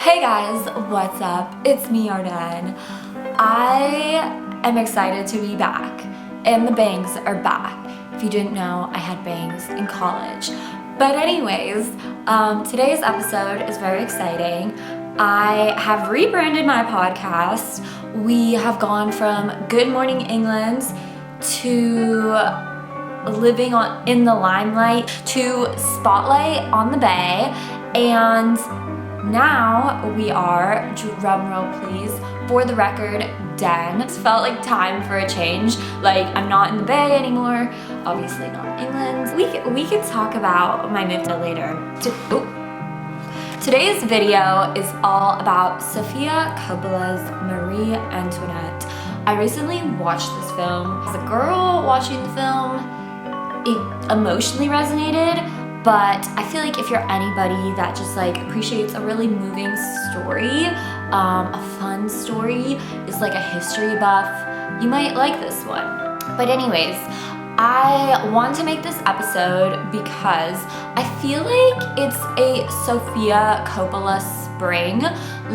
Hey guys, what's up? It's me, Arden. I am excited to be back, and the bangs are back. If you didn't know, I had bangs in college. But anyways, today's episode is very exciting. I have rebranded my podcast. We have gone from Good Morning England to living in the limelight to Spotlight on the Bay, and now we are, drumroll please, for the record, Den. It felt like time for a change. Like, I'm not in the Bay anymore, obviously not England. We could talk about my move to later. Today's video is all about Sofia Coppola's Marie Antoinette. I recently watched this film. As a girl watching the film, it emotionally resonated. But I feel like if you're anybody that just like appreciates a really moving story, a fun story, is like a history buff, you might like this one. But anyways, I want to make this episode because I feel like it's a Sofia Coppola spring.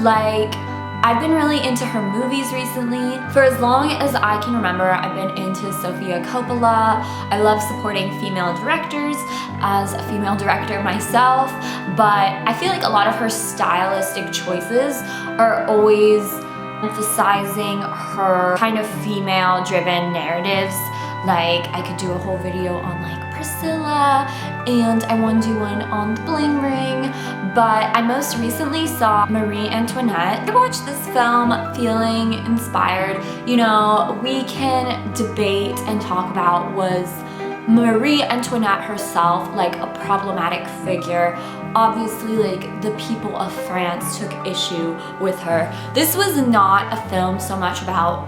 Like, I've been really into her movies recently. For as long as I can remember, I've been into Sofia Coppola. I love supporting female directors as a female director myself, but I feel like a lot of her stylistic choices are always emphasizing her kind of female-driven narratives. Like, I could do a whole video on like Priscilla, and I want to do one on the Bling Ring, but I most recently saw Marie Antoinette. I watched this film feeling inspired. You know, we can debate and talk about, was Marie Antoinette herself like a problematic figure? Obviously, like, the people of France took issue with her. This was not a film so much about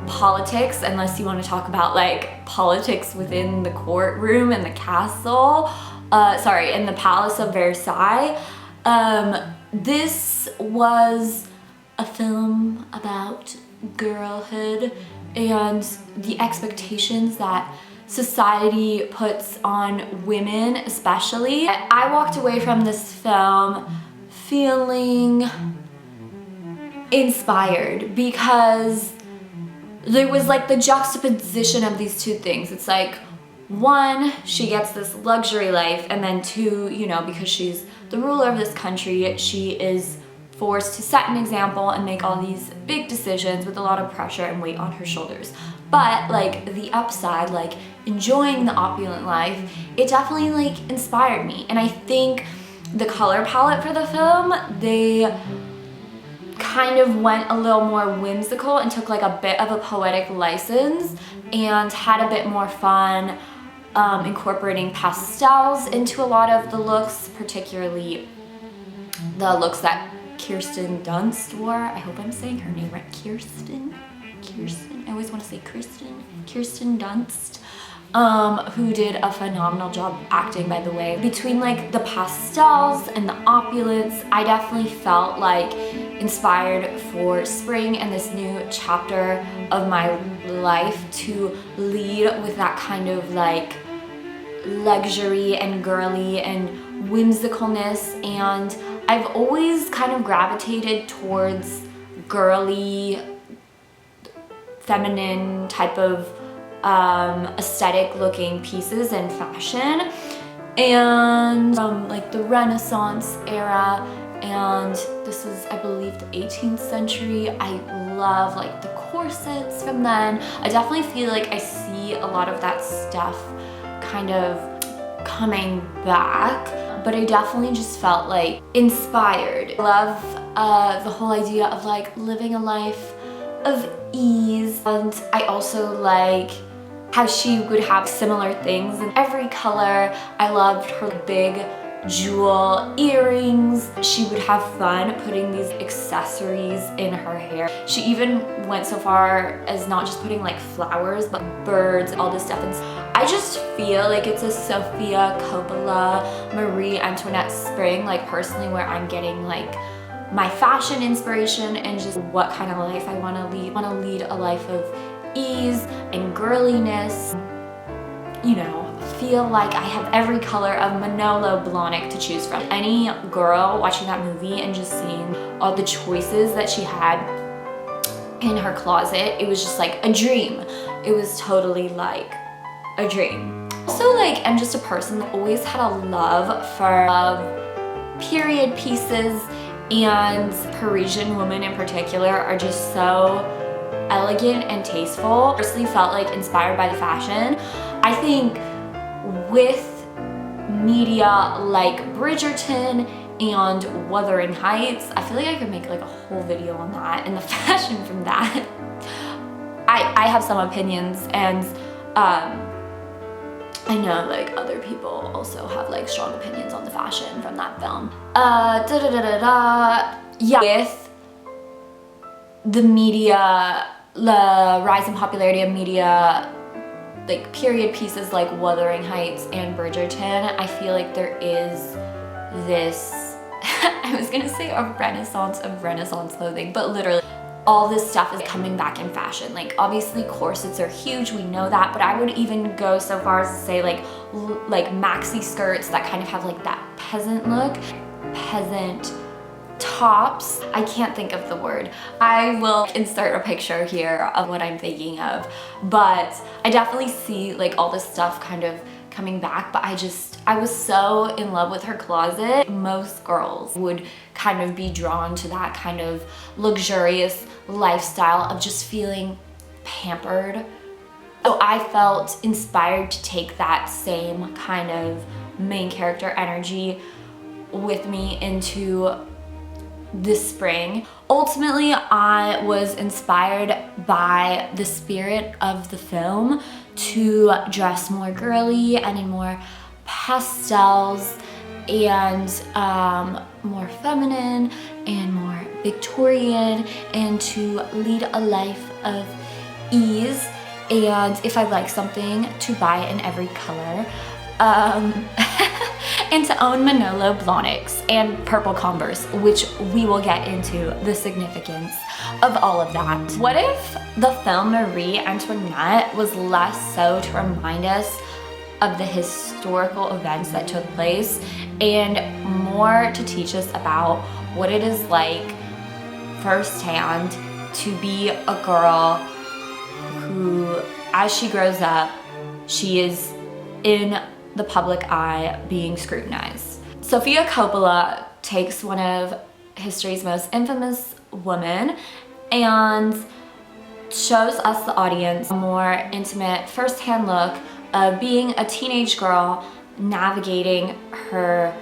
politics, unless you want to talk about like politics within the courtroom and the castle, in the Palace of Versailles. This was a film about girlhood and the expectations that society puts on women, especially. I walked away from this film feeling inspired because there was like the juxtaposition of these two things. It's like, one, she gets this luxury life, and then two, you know, because she's the ruler of this country, she is forced to set an example and make all these big decisions with a lot of pressure and weight on her shoulders. But like the upside, like enjoying the opulent life, it definitely like inspired me. And I think the color palette for the film, they kind of went a little more whimsical and took like a bit of a poetic license and had a bit more fun incorporating pastels into a lot of the looks, particularly the looks that Kirsten Dunst wore. I hope I'm saying her name right. Kirsten, I always want to say Kirsten Dunst, who did a phenomenal job acting, by the way. Between like the pastels and the opulence, I definitely felt like inspired for spring and this new chapter of my life to lead with that kind of like luxury and girly and whimsicalness. And I've always kind of gravitated towards girly, feminine type of aesthetic looking pieces and fashion, and like the Renaissance era, and this is, I believe, the 18th century. I love like the corsets from then. I definitely feel like I see a lot of that stuff kind of coming back, but I definitely just felt like inspired. I love the whole idea of like living a life of ease, and I also like how she would have similar things in every color. I loved her big jewel earrings. She would have fun putting these accessories in her hair. She even went so far as not just putting like flowers, but birds, all this stuff. And I just feel like it's a Sofia Coppola, Marie Antoinette spring, like personally, where I'm getting like my fashion inspiration and just what kind of life I want to lead. I want to lead a life of ease and girliness, you know, feel like I have every color of Manolo Blahnik to choose from. Any girl watching that movie and just seeing all the choices that she had in her closet, it was just like a dream. It was totally like a dream. Also, like, I'm just a person that always had a love for period pieces, and Parisian women in particular are just so elegant and tasteful. I personally felt like inspired by the fashion. I think with media like Bridgerton and Wuthering Heights, I feel like I could make like a whole video on that and the fashion from that. I have some opinions, and I know like other people also have like strong opinions on the fashion from that film. Yeah, with the media, the rise in popularity of media, like period pieces like Wuthering Heights and Bridgerton, I feel like there is this, I was gonna say a renaissance of Renaissance clothing, but literally all this stuff is coming back in fashion. Like obviously corsets are huge, we know that, but I would even go so far as to say like maxi skirts that kind of have like that peasant look, peasant tops. I can't think of the word. I will insert a picture here of what I'm thinking of, but I definitely see like all this stuff kind of coming back, but I was so in love with her closet. Most girls would kind of be drawn to that kind of luxurious lifestyle of just feeling pampered. So I felt inspired to take that same kind of main character energy with me into this spring. Ultimately, I was inspired by the spirit of the film to dress more girly and in more pastels and more feminine and more Victorian, and to lead a life of ease, and if I like something, to buy it in every color. And to own Manolo Blahniks and purple Converse, which we will get into the significance of all of that. What if the film Marie Antoinette was less so to remind us of the historical events that took place and more to teach us about what it is like firsthand to be a girl who, as she grows up, she is in the public eye being scrutinized. Sofia Coppola takes one of history's most infamous women and shows us, the audience, a more intimate first-hand look of being a teenage girl navigating her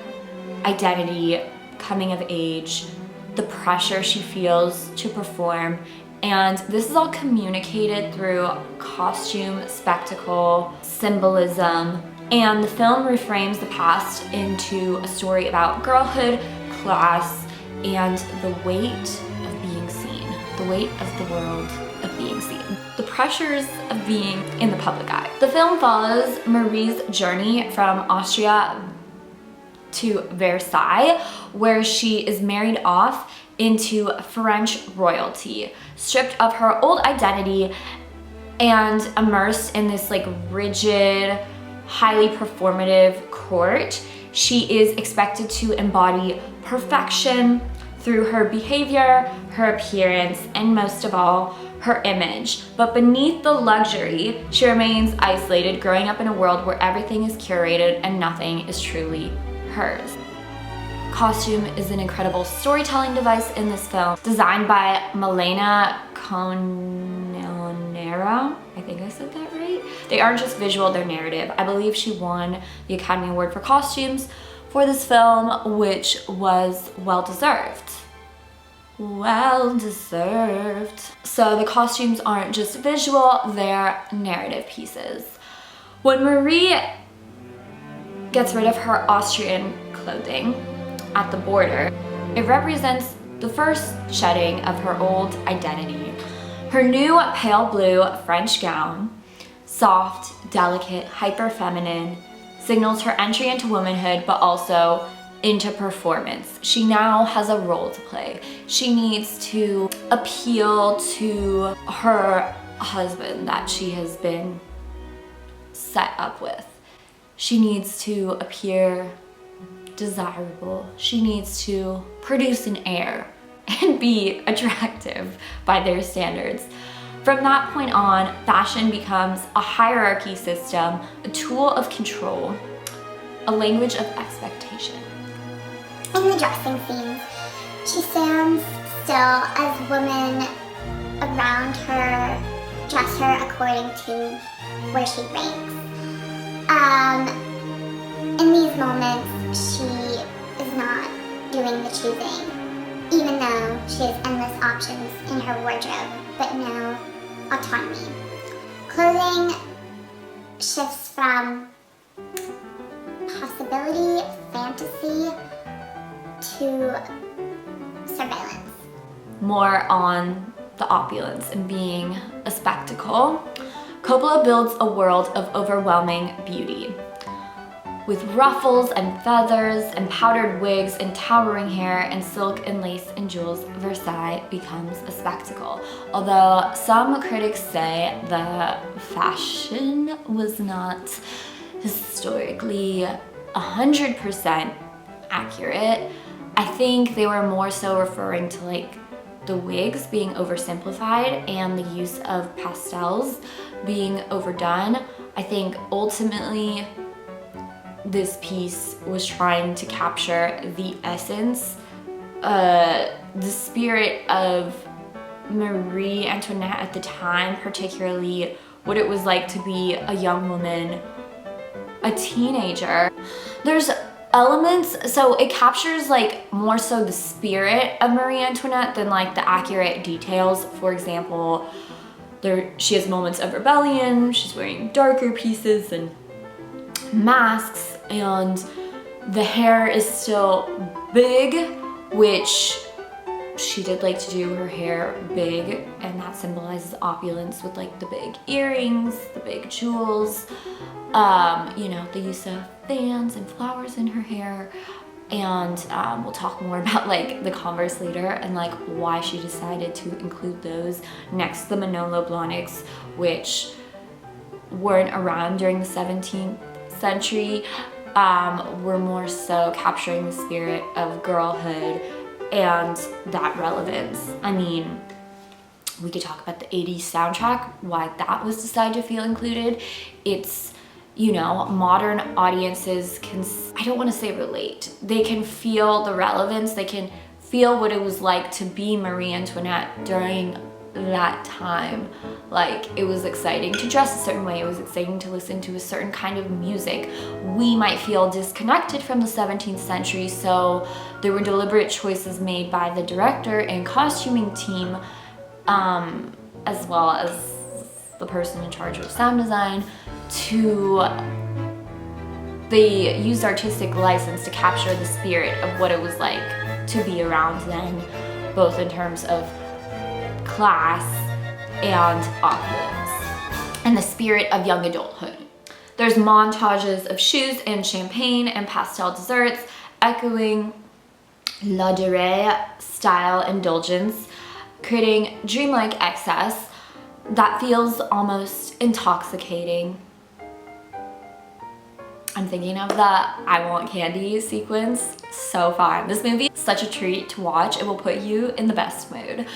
identity, coming of age, the pressure she feels to perform, and this is all communicated through costume, spectacle, symbolism, and the film reframes the past into a story about girlhood, class, and the weight of being seen, the weight of the world of being seen, the pressures of being in the public eye. The film follows Marie's journey from Austria to Versailles, where she is married off into French royalty, stripped of her old identity and immersed in this like rigid, highly performative court. She is expected to embody perfection through her behavior, her appearance, and most of all, her image. But beneath the luxury, she remains isolated, growing up in a world where everything is curated and nothing is truly hers. Costume is an incredible storytelling device in this film, designed by Milena Cononera. I think I said that right. They aren't just visual, they're narrative. I believe she won the Academy Award for costumes for this film, which was well-deserved. Well-deserved. So the costumes aren't just visual, they're narrative pieces. When Marie gets rid of her Austrian clothing at the border, it represents the first shedding of her old identity. Her new pale blue French gown, soft, delicate, hyper-feminine, signals her entry into womanhood, but also into performance. She now has a role to play. She needs to appeal to her husband that she has been set up with. She needs to appear desirable. She needs to produce an air and be attractive by their standards. From that point on, fashion becomes a hierarchy system, a tool of control, a language of expectation. In the dressing scenes, she stands still as women around her dress her according to where she ranks. In these moments, she is not doing the choosing, even though she has endless options in her wardrobe, but no autonomy. Clothing shifts from possibility, fantasy, to surveillance. More on the opulence and being a spectacle. Coppola builds a world of overwhelming beauty. With ruffles and feathers and powdered wigs and towering hair and silk and lace and jewels, Versailles becomes a spectacle. Although some critics say the fashion was not historically 100% accurate, I think they were more so referring to like the wigs being oversimplified and the use of pastels being overdone. I think ultimately this piece was trying to capture the essence, the spirit of Marie Antoinette at the time, particularly what it was like to be a young woman, a teenager. There's elements, so it captures like more so the spirit of Marie Antoinette than like the accurate details. For example, she has moments of rebellion, she's wearing darker pieces and masks, and the hair is still big, which she did like to do her hair big, and that symbolizes opulence with like the big earrings, the big jewels, you know, the use of fans and flowers in her hair. And we'll talk more about like the Converse later and like why she decided to include those next to the Manolo Blahniks, which weren't around during the 17th century, were more so capturing the spirit of girlhood and that relevance. I mean, we could talk about the 80s soundtrack, why that was decided to feel included. It's, you know, modern audiences can, I don't want to say relate, they can feel the relevance, they can feel what it was like to be Marie Antoinette during that time. Like, it was exciting to dress a certain way, it was exciting to listen to a certain kind of music. We might feel disconnected from the 17th century, so there were deliberate choices made by the director and costuming team, as well as the person in charge of sound design, they used artistic license to capture the spirit of what it was like to be around then, both in terms of class and opulence, and the spirit of young adulthood. There's montages of shoes and champagne and pastel desserts, echoing La Durée style indulgence, creating dreamlike excess that feels almost intoxicating. I'm thinking of the I Want Candy sequence, so fun. This movie is such a treat to watch. It will put you in the best mood.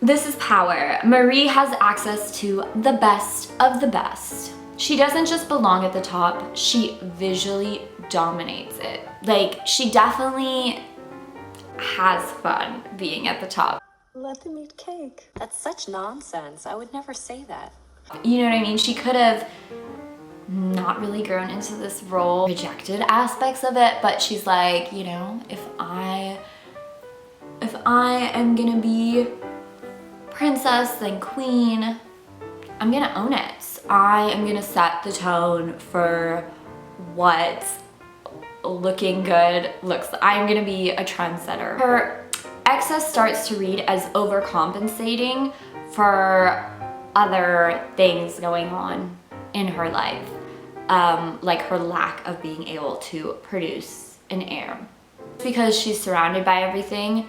This is power. Marie has access to the best of the best. She doesn't just belong at the top, she visually dominates it. Like, she definitely has fun being at the top. Let them eat cake. That's such nonsense. I would never say that. You know what I mean? She could have not really grown into this role, rejected aspects of it, but she's like, you know, if I am gonna be princess and queen, I'm gonna own it. I am gonna set the tone for what looking good looks like. I'm gonna be a trendsetter. Her excess starts to read as overcompensating for other things going on in her life, like her lack of being able to produce an heir. Because she's surrounded by everything,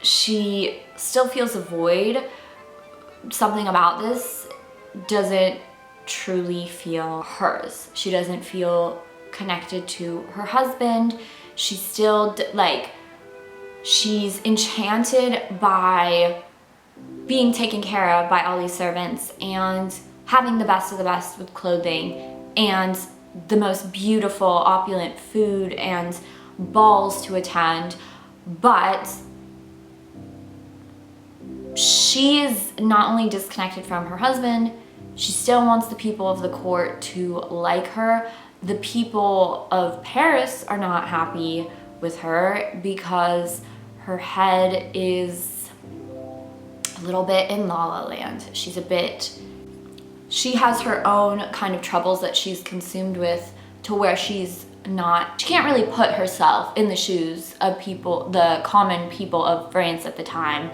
she still feels a void. Something about this doesn't truly feel hers. She doesn't feel connected to her husband. She's still like, she's enchanted by being taken care of by all these servants and having the best of the best with clothing and the most beautiful, opulent food and balls to attend. But she is not only disconnected from her husband, she still wants the people of the court to like her. The people of Paris are not happy with her because her head is a little bit in La La Land. She has her own kind of troubles that she's consumed with, to where she can't really put herself in the shoes of people, the common people of France at the time,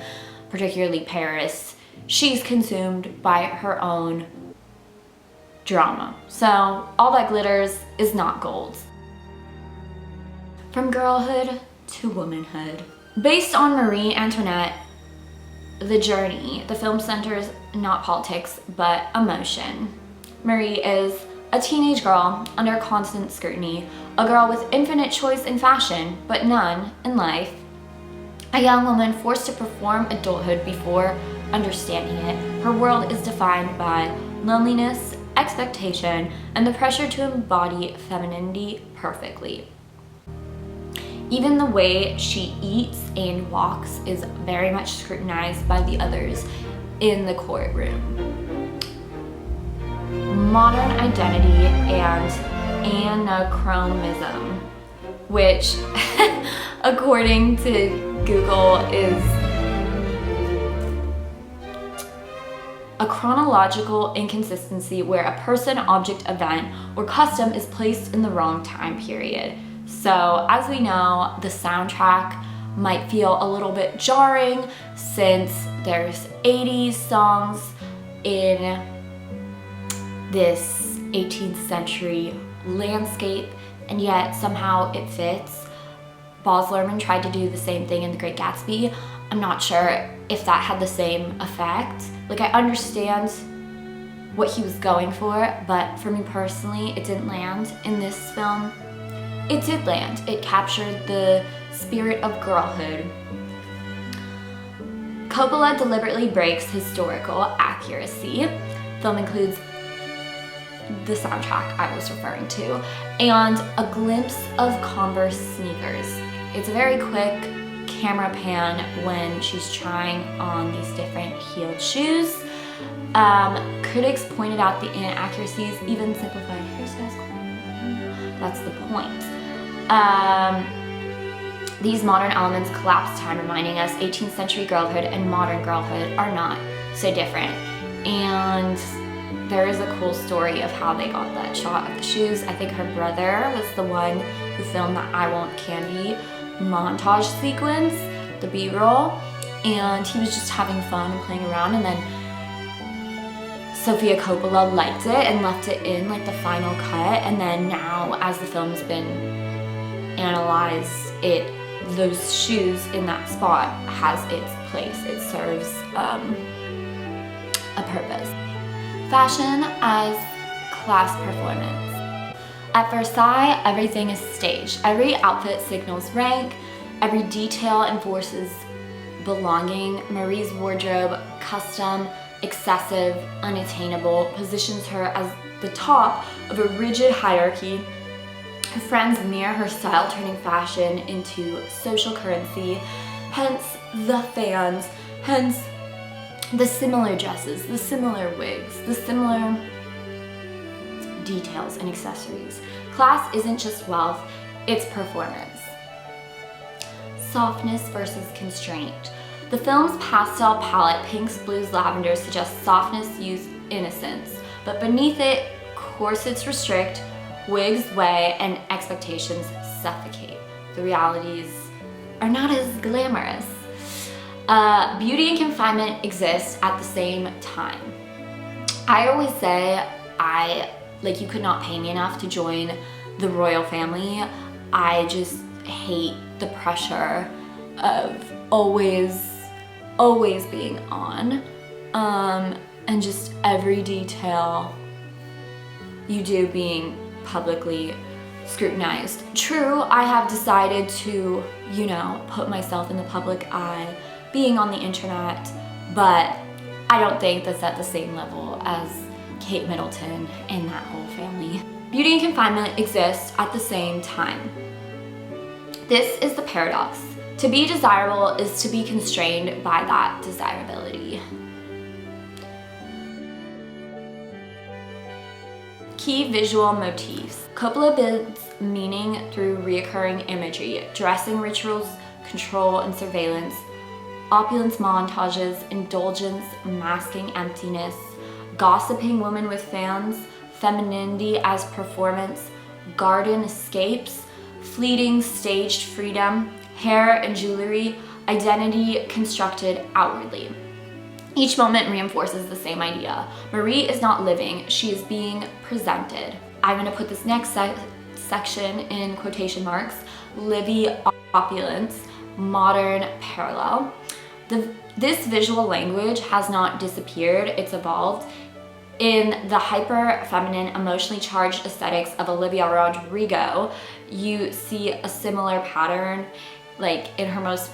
particularly Paris. She's consumed by her own drama. So all that glitters is not gold. From girlhood to womanhood. Based on Marie Antoinette, the journey, the film centers not politics, but emotion. Marie is a teenage girl under constant scrutiny, a girl with infinite choice in fashion, but none in life. A young woman forced to perform adulthood before understanding it. Her world is defined by loneliness, expectation, and the pressure to embody femininity perfectly. Even the way she eats and walks is very much scrutinized by the others in the courtroom. Modern identity and anachronism, which according to Google is a chronological inconsistency where a person, object, event, or custom is placed in the wrong time period. So as we know, the soundtrack might feel a little bit jarring since there's 80s songs in this 18th century landscape, and yet somehow it fits. Baz Luhrmann tried to do the same thing in The Great Gatsby. I'm not sure if that had the same effect. Like, I understand what he was going for, but for me personally, it didn't land in this film. It did land. It captured the spirit of girlhood. Coppola deliberately breaks historical accuracy. The film includes the soundtrack I was referring to, and a glimpse of Converse sneakers. It's a very quick camera pan when she's trying on these different heeled shoes. Critics pointed out the inaccuracies, even simplified hairstyles. That's the point. These modern elements collapse time, reminding us 18th century girlhood and modern girlhood are not so different. And there is a cool story of how they got that shot of the shoes. I think her brother was the one who filmed the I Want Candy montage sequence, the B-roll, and he was just having fun and playing around, and then Sofia Coppola liked it and left it in like the final cut, and then now as the film's been analyzed, those shoes in that spot has its place. It serves a purpose. Fashion as class performance. At Versailles, everything is staged. Every outfit signals rank, every detail enforces belonging. Marie's wardrobe, custom, excessive, unattainable, positions her as the top of a rigid hierarchy. Her friends mirror her style, turning fashion into social currency, hence the fans, hence the similar dresses, the similar wigs, the similar details and accessories. Class isn't just wealth, it's performance. Softness versus constraint. The film's pastel palette, pinks, blues, lavenders, suggests softness, youth, innocence, but beneath it, corsets restrict, wigs weigh, and expectations suffocate. The realities are not as glamorous. Beauty and confinement exist at the same time. I always say you could not pay me enough to join the royal family. I just hate the pressure of always being on, and just every detail you do being publicly scrutinized. True, I have decided to, you know, put myself in the public eye, being on the internet, but I don't think that's at the same level as Kate Middleton and that whole family. Beauty and confinement exist at the same time. This is the paradox. To be desirable is to be constrained by that desirability. Key visual motifs. Coppola builds meaning through reoccurring imagery, dressing rituals, control and surveillance, opulence montages, indulgence masking emptiness, gossiping women with fans, femininity as performance, garden escapes, fleeting staged freedom, hair and jewelry, identity constructed outwardly. Each moment reinforces the same idea. Marie is not living, she is being presented. I'm gonna put this next section in quotation marks, Livy opulence, modern parallel. This visual language has not disappeared, it's evolved. In the hyper-feminine, emotionally charged aesthetics of Olivia Rodrigo, you see a similar pattern. Like in her most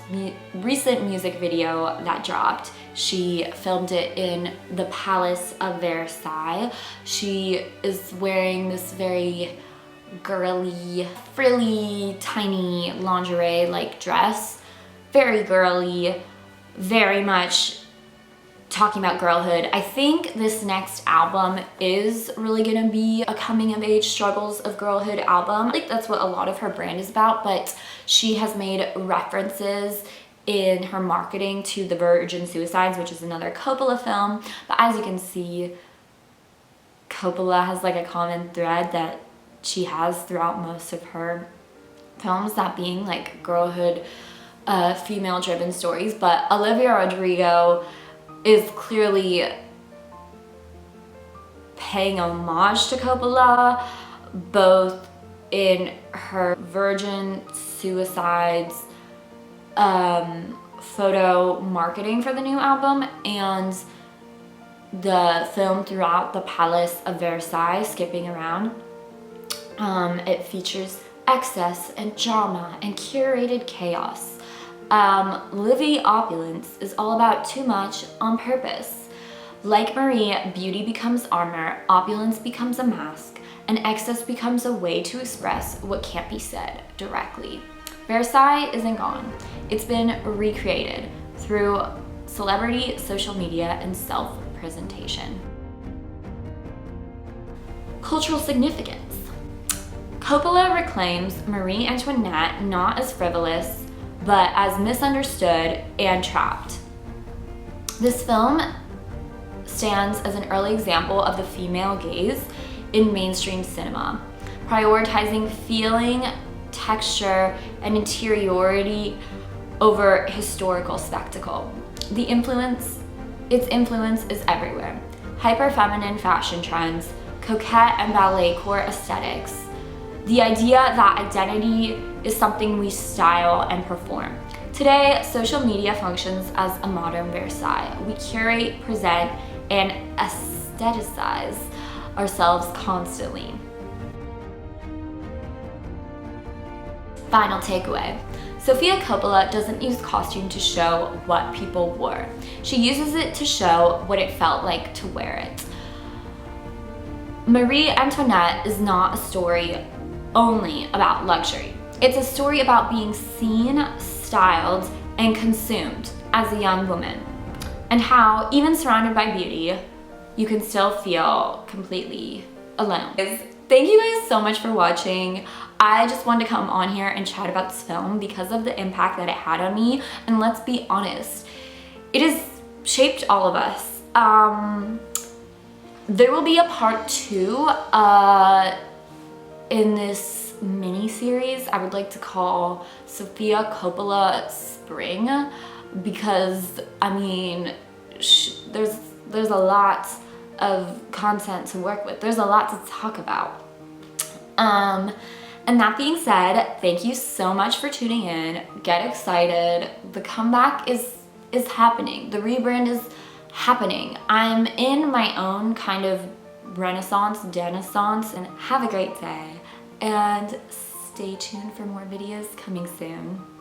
recent music video that dropped, she filmed it in the Palace of Versailles. She is wearing this very girly, frilly, tiny lingerie-like dress. Very girly, very much talking about girlhood. I think this next album is really gonna be a coming of age struggles of girlhood album. I think that's what a lot of her brand is about, but she has made references in her marketing to The Virgin Suicides, which is another Coppola film. But as you can see, Coppola has like a common thread that she has throughout most of her films, that being like girlhood, female driven stories. But Olivia Rodrigo is clearly paying homage to Coppola, both in her Virgin Suicides photo marketing for the new album and the film throughout the Palace of Versailles, skipping around. It features excess and drama and curated chaos. Livy opulence is all about too much on purpose. Like Marie, beauty becomes armor, opulence becomes a mask, and excess becomes a way to express what can't be said directly. Versailles isn't gone. It's been recreated through celebrity, social media, and self-presentation. Cultural significance. Coppola reclaims Marie Antoinette not as frivolous, but as misunderstood and trapped. This film stands as an early example of the female gaze in mainstream cinema, prioritizing feeling, texture, and interiority over historical spectacle. Its influence is everywhere. Hyper-feminine fashion trends, coquette and ballet core aesthetics, the idea that identity is something we style and perform. Today, social media functions as a modern Versailles. We curate, present, and aestheticize ourselves constantly. Final takeaway. Sofia Coppola doesn't use costume to show what people wore. She uses it to show what it felt like to wear it. Marie Antoinette is not a story only about luxury. It's a story about being seen, styled, and consumed as a young woman, and how, even surrounded by beauty, you can still feel completely alone. Thank you guys so much for watching. I just wanted to come on here and chat about this film because of the impact that it had on me, and let's be honest, it has shaped all of us. There will be a part 2 in this mini-series I would like to call Sofia Coppola Spring, because I mean there's a lot of content to work with, there's a lot to talk about. And that being said, thank you so much for tuning in. Get excited, the comeback is happening, the rebrand is happening. I'm in my own kind of renaissance, denaissance, and have a great day. And stay tuned for more videos coming soon.